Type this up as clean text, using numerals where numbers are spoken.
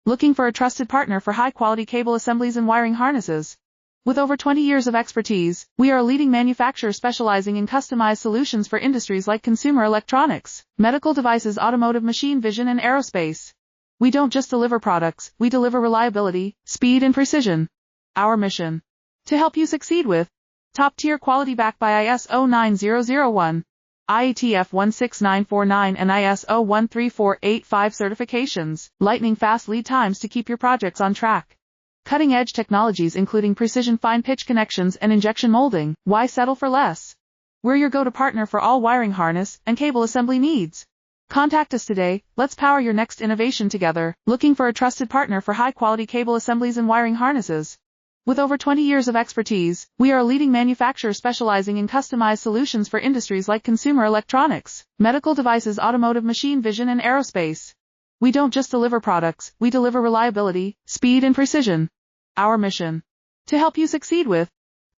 Looking for a trusted partner for high-quality cable assemblies and wiring harnesses? With over 20 years of expertise, we are a leading manufacturer specializing in customized solutions for industries like consumer electronics, medical devices, automotive, machine vision, and aerospace. We don't just deliver products, we deliver reliability, speed, and precision. Our mission: to help you succeed with top-tier quality backed by ISO 9001, IATF 16949 and ISO 13485 certifications, lightning-fast lead times to keep your projects on track. Cutting-edge technologies including precision fine-pitch connections and injection molding. Why settle for less? We're your go-to partner for all wiring harness and cable assembly needs. Contact us today, let's power your next innovation together. Looking for a trusted partner for high-quality cable assemblies and wiring harnesses? With over 20 years of expertise, we are a leading manufacturer specializing in customized solutions for industries like consumer electronics, medical devices, automotive, machine vision, and aerospace. We don't just deliver products, we deliver reliability, speed, and precision. Our mission: to help you succeed with